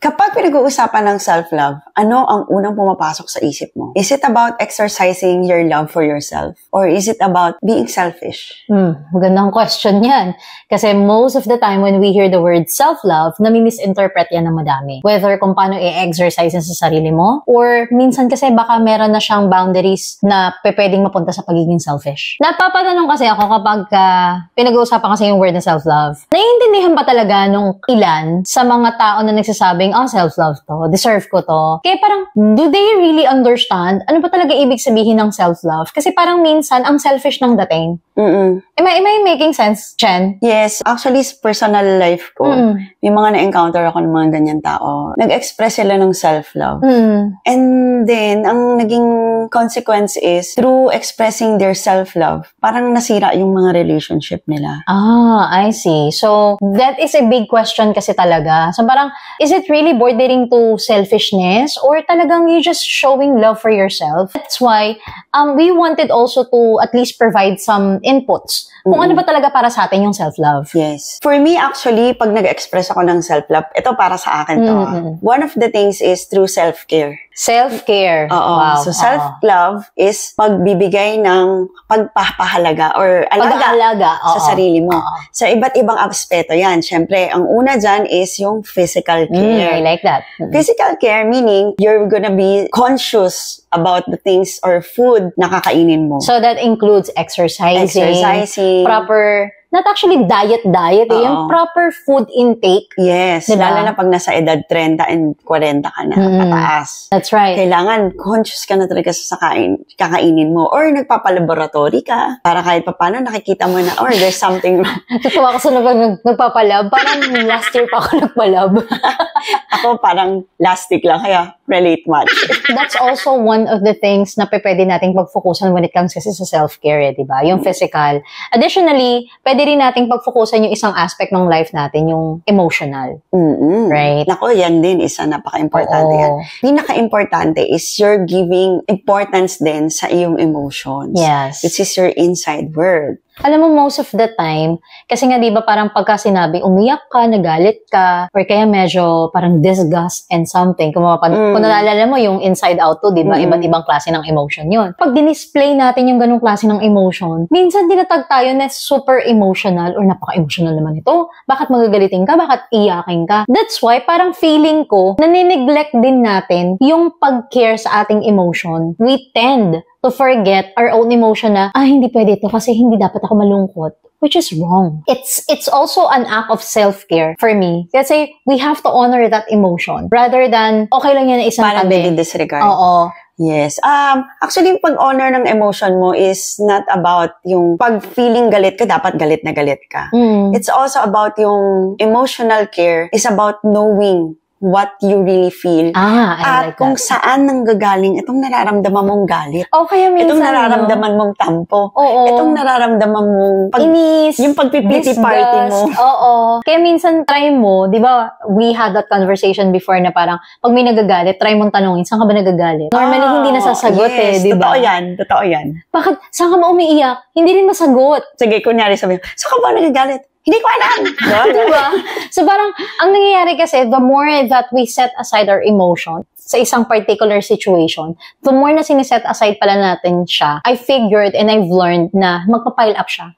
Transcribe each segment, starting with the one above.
Kapag pinag-uusapan ng self-love, ano ang unang pumapasok sa isip mo? Is it about exercising your love for yourself? Or is it about being selfish? Magandang question yan. Kasi most of the time when we hear the word self-love, nami-misinterpret yan ng madami. Whether kung paano i-exercise sa sarili mo, or minsan kasi baka meron na siyang boundaries na pwedeng mapunta sa pagiging selfish. Napapatanong kasi ako kapag pinag-uusapan kasi yung word na self-love, naiintindihan ba talaga nung ilan sa mga tao na nagsasabing, self-love to, deserve ko to. Kaya parang, do they really understand ano ba talaga ibig sabihin ng self-love? Kasi parang minsan, ang selfish ng dating. Am I making sense, Chen? Yes. Actually, sa personal life ko, may mga na-encounter ako ng mga ganyan tao. Nag-express sila ng self-love. And then, ang naging consequence is, through expressing their self-love, parang nasira yung mga relationship nila. I see. So, that is a big question kasi talaga. So, parang, is it really bordering to selfishness or talagang you just showing love for yourself? That's why we wanted also to at least provide some inputs kung ano ba talaga para sa atin yung self-love. Yes. For me, actually, pag nag-express ako ng self-love, ito para sa akin to. One of the things is through self-care. Self-care. Wow. So, self-love is pagbibigay ng pagpapahalaga or alaga sa sarili mo. Sa iba't ibang aspeto yan. Siyempre, ang una dyan is yung physical care. I like that. Physical care meaning you're gonna be conscious about the things or food na kakainin mo. So, that includes exercising. Proper, not actually diet, yung proper food intake. Yes, diba? Lalo na pag nasa edad 30 and 40 ka na, pataas. That's right. Kailangan conscious ka na talaga sa kakainin mo. Or nagpapalaboratory ka, para kahit paano nakikita mo na, or there's something wrong. Tutuwa ko sa nagpapalab. Parang last year pa ako nagpalab. Ako parang last week lang, kaya relate much. That's also one of the things na pwede nating pag-focusan when it comes kasi sa self-care, diba? Yung physical. Additionally, pwede rin nating pag-focusan yung isang aspect ng life natin, yung emotional. Right? Nako, yan din, isa napaka-importante yan. Pinaka-importante is you're giving importance din sa iyong emotions. Yes. Which is your inside world. Alam mo, most of the time, kasi nga diba parang pagka sinabi, umiyak ka, nagalit ka, or kaya medyo parang disgust and something. Kung nalala mo yung inside out to, diba? Iba't ibang klase ng emotion yun. Pag dinisplay natin yung ganong klase ng emotion, minsan dinatag tayo na super emotional or napaka-emotional naman ito. Bakit magagalitin ka? Bakit iyakin ka? That's why parang feeling ko, nanineglect din natin yung pag-care sa ating emotion. We tend to forget our own emotion na, hindi pwede ito kasi hindi dapat ako malungkot. Which is wrong. It's also an act of self-care for me. Kasi we have to honor that emotion rather than, okay lang yan na isang parang tabi. Parang disregard. Oo. Yes. Actually, yung pag-honor ng emotion mo is not about yung pag-feeling galit ka, dapat galit na galit ka. It's also about yung emotional care is about knowing what you really feel. I like kung that. saan nanggagaling itong nararamdaman mong galit. Kaya minsan, itong nararamdaman mong tampo. Itong nararamdaman mong inis, yung pagpipiti party mo. Kaya minsan try mo, di ba, we had that conversation before na parang, pag may nagagalit, try mong tanongin, saan ka ba nagagalit? Normally, hindi nasasagot di ba? Totoo yan. Bakit? Saan ka ba umiiyak? Hindi rin masagot. Sige, kunyari sabi, saan ka ba nagagalit? Hindi ko alam. Diba? So parang, ang nangyayari kasi, the more that we set aside our emotion sa isang particular situation, the more na siniset aside pala natin siya, I figured and I've learned na magpa-pile up siya.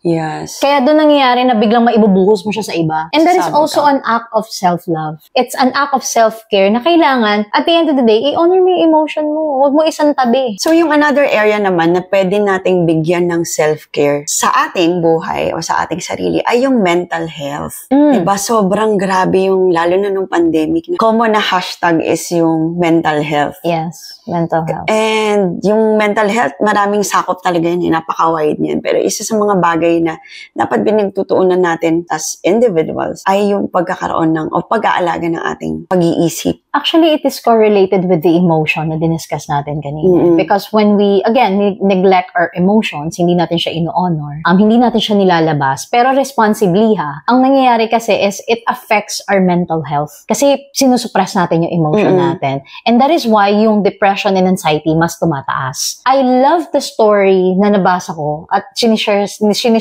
Yes. Kaya doon nangyayari na biglang maibubuhos mo siya sa iba. And that is also an act of self-love. It's an act of self-care na kailangan, at the end of the day, i-honor mo yung emotion mo. Huwag mo isang tabi. So, yung another area naman na pwede nating bigyan ng self-care sa ating buhay o sa ating sarili ay yung mental health. Diba? Sobrang grabe yung, lalo na nung pandemic, common na hashtag is yung mental health. Yes, mental health. And yung mental health, maraming sakop talaga yun. Napaka-wide niyan. Pero isa sa mga bagay na dapat pinagtutuunan natin as individuals ay yung pagkakaroon ng o pag-aalaga ng ating pag-iisip. Actually, it is correlated with the emotion na diniscuss natin kanina. Because when we, again, neglect our emotions, hindi natin siya ino-honor, hindi natin siya nilalabas, pero responsibly ang nangyayari kasi is it affects our mental health. Kasi sinusuppress natin yung emotion natin. And that is why yung depression and anxiety mas tumataas. I love the story na nabasa ko at sinishare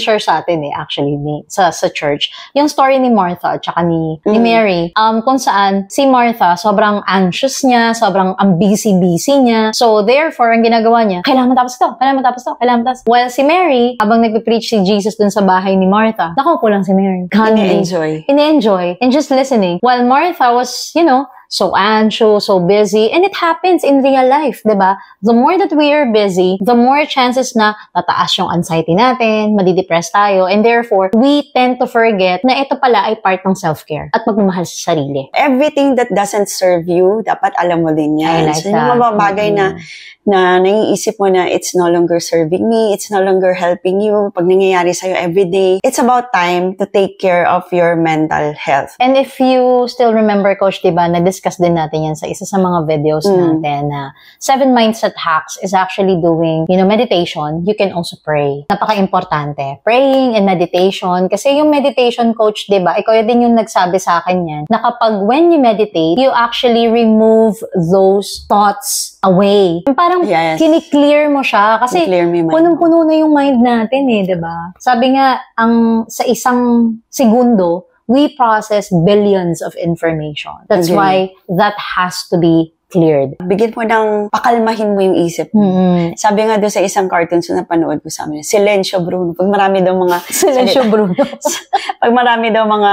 sinishare sa atin actually sa church. Yung story ni Martha at saka ni Mary, kung saan si Martha, sobrang anxious niya, sobrang busy-busy niya. So, therefore, ang ginagawa niya, kailangan matapos to. While si Mary, habang nagpe-preach si Jesus dun sa bahay ni Martha, nakaupo lang si Mary. Ine-enjoy. And just listening. While Martha was, so anxious, so busy. And it happens in real life, diba? The more that we are busy, the more chances na tataas yung anxiety natin, madidepress tayo, and therefore, we tend to forget na ito pala ay part ng self-care at pagmamahal sa sarili. Everything that doesn't serve you, dapat alam mo din yan. So, yung mga bagay na naiisip mo na it's no longer serving me, it's no longer helping you, pag nangyayari sa'yo everyday, it's about time to take care of your mental health. And if you still remember, Coach, diba, na-discuss din natin yan sa isa sa mga videos natin na 7 mindset hacks is actually doing, meditation. You can also pray. Napaka-importante. Praying and meditation. Kasi yung meditation, Coach, diba, ikaw din yung nagsabi sa akin yan, na kapag when you meditate, you actually remove those thoughts away. Parang kiniklear mo siya. Kasi punong-puno na yung mind natin diba? Sabi nga, sa isang segundo, we process billions of information. That's why that has to be cleared. Bigyan mo ng pakalmahin mo yung isip mo. Sabi nga doon sa isang cartoons na napanood ko sa amin, Silencio Bruno. Pag marami daw mga pag marami daw mga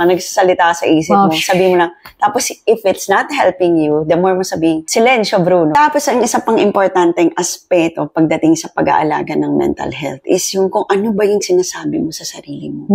nagsasalita sa isip mo, sabihin mo lang, tapos if it's not helping you, the more mo sabihin, Silencio Bruno. Tapos ang isa pang importanteng aspeto pagdating sa pag-aalaga ng mental health is yung kung ano ba yung sinasabi mo sa sarili mo.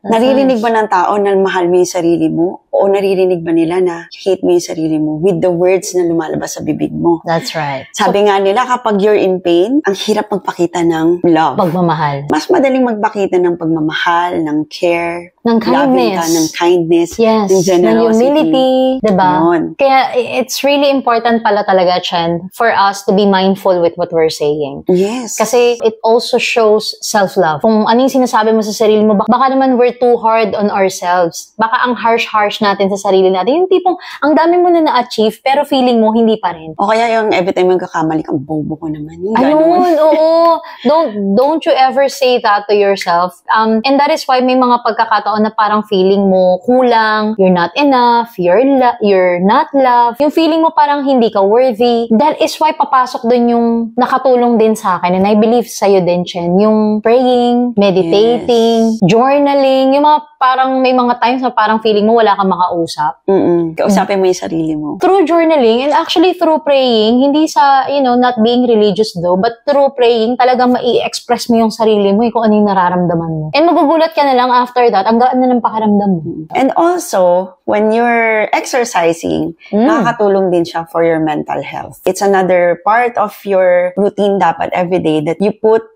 Naririnig ba ng tao na mahal mo yung sarili mo? O naririnig ba nila na hate mo yung sarili mo with the words na lumalabas sa bibig mo? That's right. Sabi nga nila, kapag you're in pain, ang hirap magpakita ng love. Pagmamahal. Mas madaling magpakita ng pagmamahal, ng care, ng kindness. Ng kindness, yes, ng generosity. Ng humility, diba? Yun. Kaya it's really important pala talaga, Chen, for us to be mindful with what we're saying. Yes. Kasi it also shows self-love. Kung ano yung sinasabi mo sa sarili mo, baka naman we're too hard on ourselves. Baka ang harsh natin sa sarili natin. Yung tipong, ang dami mo na na-achieve, pero feeling mo, hindi pa rin. O kaya yung every time yung kakamali, ang bobo ko naman. Ayun, oo. Don't you ever say that to yourself. And that is why may mga pagkakataon na parang feeling mo kulang, you're not enough, you're not loved. Yung feeling mo parang hindi ka worthy. That is why papasok dun yung nakatulong din sa akin. And I believe sa'yo din, Chen. Yung praying, meditating, journaling, yung mga parang may mga times na parang feeling mo wala kang makausap. Kausapin mo yung sarili mo. Through journaling and actually through praying, hindi sa, not being religious though, but through praying, talagang mai-express mo yung sarili mo, kung ano yung nararamdaman mo. And magugulat ka na lang after that, ang gaan na ng pakiramdam mo. And also, when you're exercising, nakakatulong din siya for your mental health. It's another part of your routine dapat everyday that you put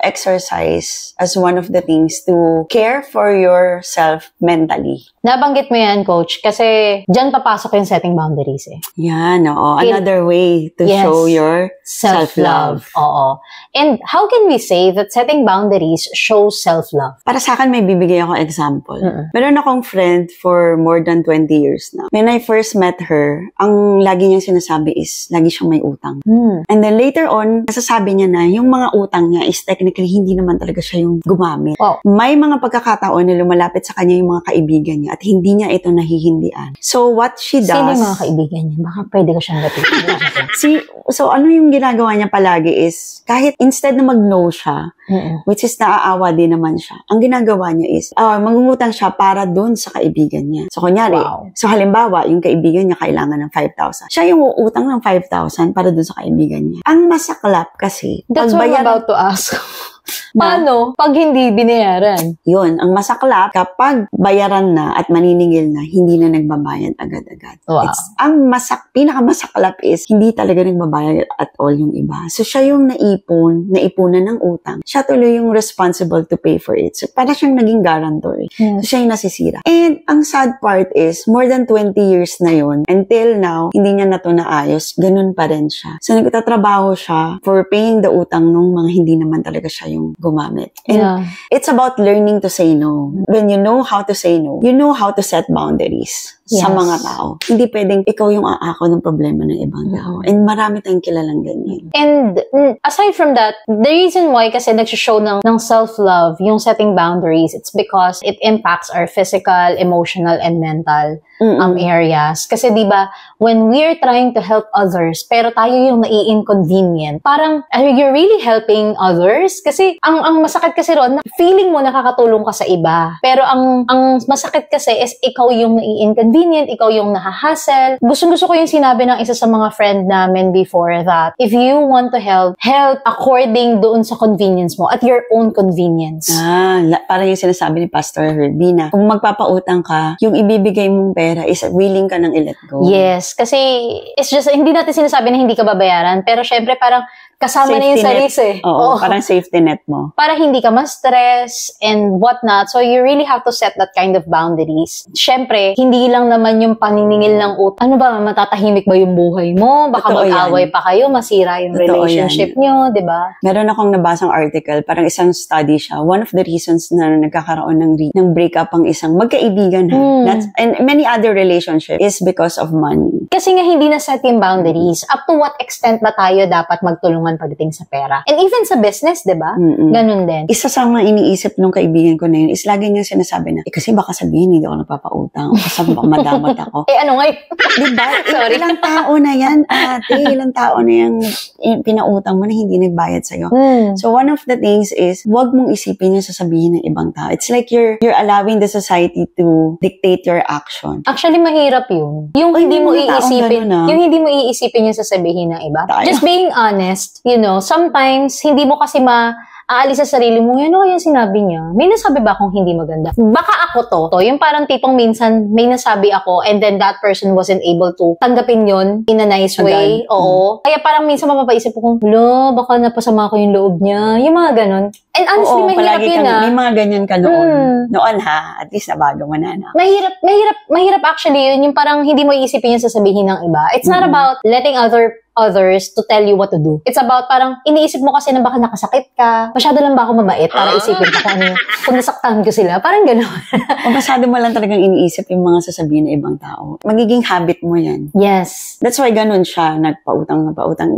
exercise as one of the things to care for yourself mentally. Nabanggit mo yan, Coach, kasi dyan papasok yung setting boundaries Yan, oo. Another way to show your self-love. Oo. And how can we say that setting boundaries shows self-love? Para sa akin, may bibigay ako example. Meron akong friend for more than 20 years na. When I first met her, ang lagi niyang sinasabi is, lagi siyang may utang. And then later on, nasasabi niya na yung mga utang niya is technically hindi naman talaga siya yung gumamit. Wow. May mga pagkakataon na lumalapit sa kanya yung mga kaibigan niya at hindi niya ito nahihindian. So what she does... Sino yung mga kaibigan niya? Baka pwede ko siyang lapitin. So ano yung ginagawa niya palagi is, kahit instead na mag-no siya, which is naaawa din naman siya, ang ginagawa niya is, mangungutang siya para dun sa kaibigan niya. So kunyari, so halimbawa, yung kaibigan niya kailangan ng 5,000. Siya yung uutang ng 5,000 para dun sa kaibigan niya. Ang masaklap kasi, that's what I'm about to ask. Paano pag hindi binayaran? Yun, ang masaklap, kapag bayaran na at maniningil na, hindi na nagbabayad agad-agad. Wow. Pinakamasaklap is, hindi talaga nagbabayad at all yung iba. So, siya yung naipunan ng utang. Siya tuloy yung responsible to pay for it. So, para siyang naging guarantor. So, siya yung nasisira. And, ang sad part is, more than 20 years na yun, until now, hindi niya na to naayos, ganun pa rin siya. So, nagtatrabaho siya for paying the utang nung mga hindi naman talaga siya yung tayong gumamit. And it's about learning to say no. When you know how to say no, you know how to set boundaries sa mga tao. Hindi pwedeng ikaw yung aako ng problema ng ibang tao. And marami tayong kilalang ganyan. And aside from that, the reason why kasi nagsishow ng self-love, yung setting boundaries, it's because it impacts our physical, emotional, and mental areas. Kasi diba, when we're trying to help others, pero tayo yung nai-inconvenient, parang you're really helping others? Kasi ang masakit kasi ron, feeling mo nakakatulong ka sa iba. Pero ang masakit kasi is ikaw yung nai-inconvenient, ikaw yung nahahassle. Gusto ko yung sinabi ng isa sa mga friend namin before that if you want to help according doon sa convenience mo, at your own convenience. Parang yung sinasabi ni Pastor Herbie na kung magpapautang ka, yung ibibigay mong pera is willing ka nang i-let go. Yes, kasi it's just, hindi natin sinasabi na hindi ka babayaran, pero syempre parang kasama safety na yung sa risk eh. Oo, parang safety net mo. Para hindi ka ma-stress and whatnot. So, you really have to set that kind of boundaries. Siyempre, hindi lang naman yung paniningil ng utang. Ano ba, matatahimik ba yung buhay mo? Baka mag-away pa kayo, masira yung relationship nyo, di ba? Meron akong nabasang article, parang isang study siya. One of the reasons na nagkakaroon ng breakup ang isang magkaibigan and many other relationships is because of money. Kasi nga hindi na set yung boundaries. Up to what extent ba tayo dapat magtulungan pagdating sa pera? And even sa business, diba? Ganun din. Isa sa mga iniisip nung kaibigan ko na yun is lagi niya sinasabi na, kasi baka sabihin hindi ako nagpapautang o kasi baka madamot ako. Ano nga yun? Diba? Ilang tao na yan, ate. Ilang tao na yung pinautang mo na hindi nagbayad sa'yo. So one of the things is, wag mong isipin yung sasabihin ng ibang tao. It's like you're allowing the society to dictate your action. Actually, mahirap yun. Yung hindi mo iisipin, yung hindi mo iisipin yung sasabihin ng iba. Just being honest, you know, sometimes, hindi mo kasi aalis sa sarili mo, ano yung sinabi niya? May nasabi ba akong hindi maganda? Baka ako to. Yung parang tipong minsan, may nasabi ako and then that person wasn't able to tanggapin yun in a nice way. Oo. Kaya parang minsan mapapaisip ko, baka napasama ko yung loob niya. Yung mga ganon. And honestly, mahirap yun may mga ganyan ka noon. Noon at least nabago mo na. Mahirap actually yun. Yung parang hindi mo iisipin yung sasabihin ng iba. It's not about letting others to tell you what to do. It's about parang iniisip mo kasi na baka nakasakit ka. Masyado lang ba ako mabait para isipin ko kung nasaktan ko sila. Parang gano'n. O masyado mo lang talagang iniisip yung mga sasabihin ng ibang tao. Magiging habit mo yan. Yes. That's why ganun siya, nagpautang.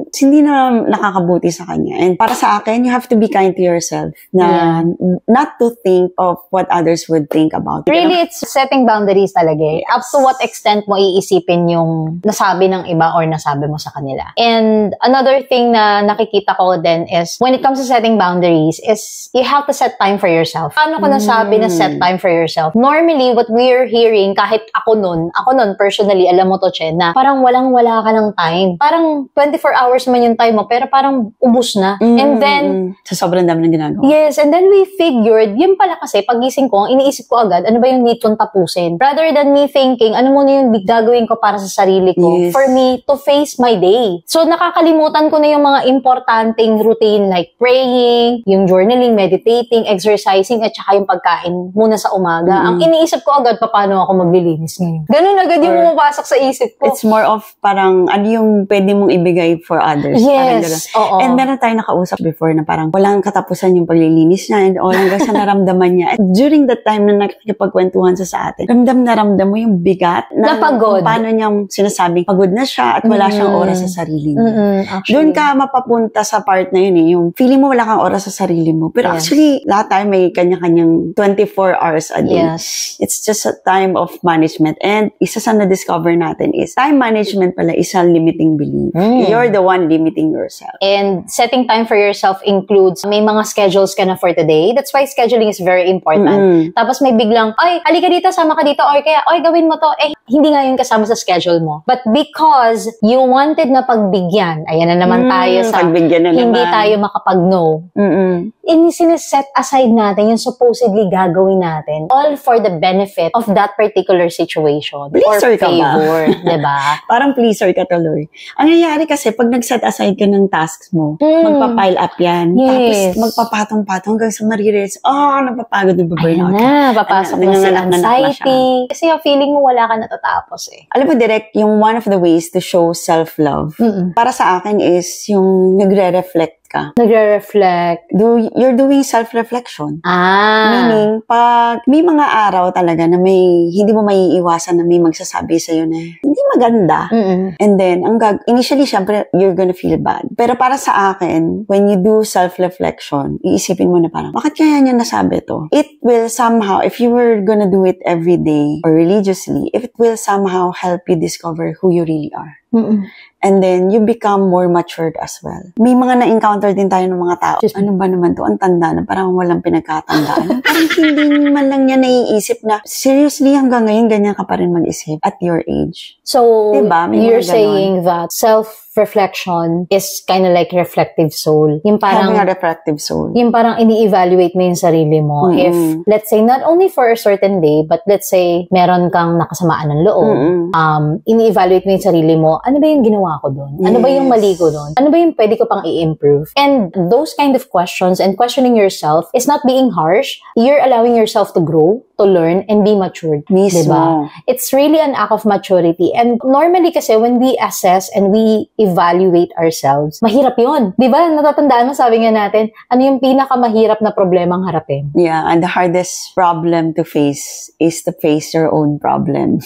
Hindi na nakakabuti sa kanya. And para sa akin, you have to be kind to yourself. Na not to think of what others would think about. Really, it's setting boundaries talaga. Yes. Up to what extent mo iisipin yung nasabi ng iba or nasabi mo sa kanila. And another thing na nakikita ko din is, when it comes to setting boundaries, is you have to set time for yourself. Paano ko nasabi na set time for yourself? Normally, what we're hearing, kahit ako nun personally, alam mo to, Chen, na parang walang-wala ka ng time. Parang 24 hours man yung time mo, pero parang ubus na. And then, sa sobrang dami ng ginagawa. Yes, and then we figured, yun pala kasi, pagising ko, iniisip ko agad, ano ba yung need kong tapusin? Rather than me thinking, ano muna yung gagawin ko para sa sarili ko, for me to face my day. So, nakakalimutan ko na yung mga importanteng routine like praying, yung journaling, meditating, exercising, at saka yung pagkain muna sa umaga. Ang iniisip ko agad, paano ako maglilinis ngayon. Ganun agad yung pumapasok sa isip ko. It's more of parang ano yung pwede mong ibigay for others. Yes, oo. And meron tayong nakausap before na parang walang katapusan yung paglilinis niya and all hanggang sa naramdaman niya. At during that time na nakikipagkwentuhan sa atin, ramdam mo yung bigat na pagod. Paano niyang sinasabing pagod na siya at wala siyang oras sa sarili niya. Doon ka mapapunta sa part na yun yung feeling mo wala kang oras sa sarili mo. Pero actually, lahat tayo may kanya-kanyang 24 hours a day. Yes. It's just a time of management. And isa sa na-discover natin is time management pala is a limiting belief. You're the one limiting yourself. And setting time for yourself includes may mga schedules ka na for today. That's why scheduling is very important. Tapos may biglang, halika dito, sama ka dito, or kaya, gawin mo to. Hindi nga yun kasama sa schedule mo. But because you wanted na pagbigyan, ayan na naman tayo sa hindi tayo makapag-no. Sineset aside natin yung supposedly gagawin natin all for the benefit of that particular situation. Pleaser or favor, diba? Parang pleaser ka tuloy. Ang nangyayari kasi, pag nag-set aside ka ng tasks mo, magpa-pile up yan. Yes. Tapos magpapatong-patong hanggang sa marirealize, napapagod yung burnout. Papasok na sa anxiety. Kasi yung feeling mo wala ka natatapos eh. Alam mo, direct, yung one of the ways to show self-love, para sa akin is yung nagre-reflect ka. Nagre-reflect. You're doing self-reflection. Ah. Meaning, pag may mga araw talaga na hindi mo maiiwasan na may magsasabi sa'yo na hindi maganda. And then, initially, syempre, you're gonna feel bad. Pero para sa akin, when you do self-reflection, iisipin mo na parang, bakit kaya niya nasabi to? It will somehow, if you were gonna do it every day or religiously, if it will somehow help you discover who you really are. And then, you become more matured as well. May mga na-encounter din tayo ng mga tao. Ano ba naman to? Ang tanda na, parang walang pinagkatandaan. Parang hindi man lang niya naiisip na, seriously, hanggang ngayon, ganyan ka pa rin mag-isip at your age. So, diba? You're saying that self-reflection is kind of like reflective soul. Yung parang, having a reflective soul. Yung parang ini-evaluate mo yung sarili mo. If, let's say, not only for a certain day, but let's say, meron kang nakasamaan ng loob, ini-evaluate mo yung sarili mo, ano ba yung ginawa ko doon? Ano ba yung mali ko doon? Ano ba yung pwede ko pang i-improve? And those kind of questions and questioning yourself is not being harsh. You're allowing yourself to grow, to learn, and be matured. Mismo. Diba? It's really an act of maturity. And normally kasi when we assess and we evaluate ourselves, mahirap yun. Diba? Natatandaan mo, sabi nga natin, ano yung pinakamahirap na problemang harapin? Yeah, and the hardest problem to face is to face your own problem.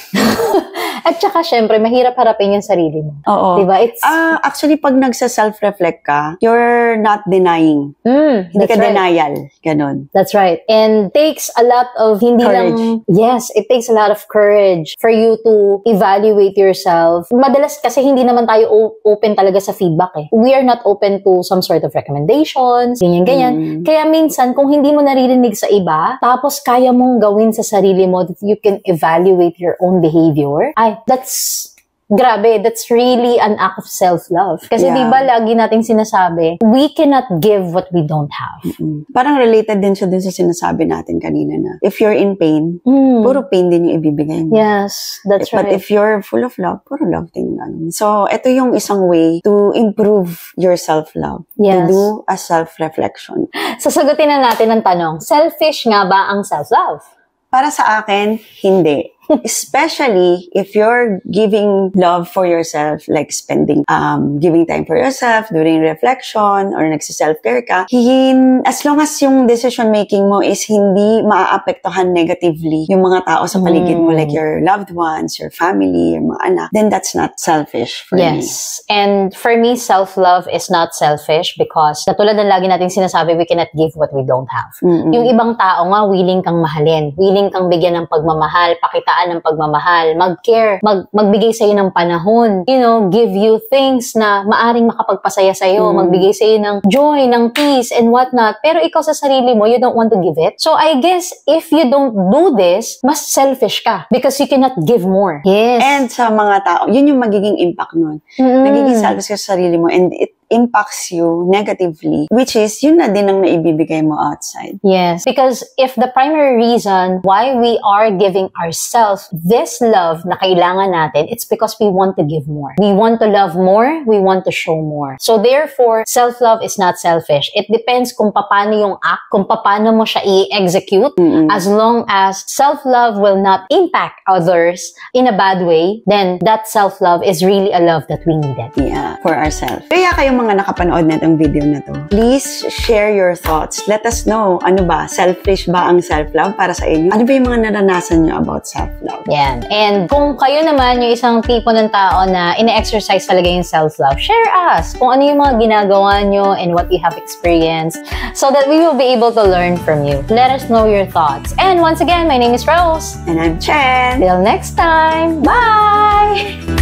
At saka, syempre, mahirap harapin yung sarili mo. Oo. Diba? It's... actually, pag nagsa-self-reflect ka, you're not denying. Hindi ka denial. Ganon. That's right. And takes a lot of, hindi courage. Yes, it takes a lot of courage for you to evaluate yourself. Madalas kasi hindi naman tayo open talaga sa feedback eh. We are not open to some sort of recommendations, ganyan. Kaya minsan, kung hindi mo naririnig sa iba, tapos kaya mong gawin sa sarili mo that you can evaluate your own behavior, that's grabe, that's really an act of self-love. Kasi diba lagi nating sinasabi, we cannot give what we don't have. Parang related din siya sa sinasabi natin kanina na if you're in pain, puro pain din yung ibibigay mo. Yes, that's right. But if you're full of love, puro love din. So, ito yung isang way to improve your self-love. Yes. To do a self-reflection. Sasagutin na natin ang tanong, selfish nga ba ang self-love? Para sa akin, hindi. Especially if you're giving love for yourself, like giving time for yourself, doing reflection, or nagsi-self-care ka, as long as yung decision-making mo is hindi maaapektuhan negatively yung mga tao sa paligid mo, like your loved ones, your family, your mga anak, then that's not selfish for me. Yes. And for me, self-love is not selfish because katulad ng lagi nating sinasabi, we cannot give what we don't have. Yung ibang tao nga, willing kang mahalin, willing kang bigyan ng pagmamahal, pakita ng pagmamahal, mag-care, magbigay sa'yo ng panahon, give you things na maaring makapagpasaya sa'yo, magbigay sa'yo ng joy, ng peace, and whatnot. Pero ikaw sa sarili mo, you don't want to give it. So I guess, if you don't do this, mas selfish ka because you cannot give more. Yes. And sa mga tao, yun yung magiging impact nun. Nagiging selfish ka sa sarili mo and it impacts you negatively, which is yun na din ang naibibigay mo outside. Yes, because if the primary reason why we are giving ourselves this love na kailangan natin, it's because we want to give more. We want to love more, we want to show more. So therefore, self-love is not selfish. It depends kung paano yung act, kung paano mo siya i-execute. As long as self-love will not impact others in a bad way, then that self-love is really a love that we needed. Yeah, for ourselves. Kaya kayo mga nakapanood na itong video na to, please share your thoughts. Let us know, ano ba, selfish ba ang self-love para sa inyo? Ano ba yung mga naranasan nyo about self-love? Yan. And kung kayo naman yung isang tipo ng tao na ine-exercise talaga yung self-love, share us kung ano yung mga ginagawa nyo and what you have experienced so that we will be able to learn from you. Let us know your thoughts. And once again, my name is Rose. And I'm Chen. Till next time. Bye!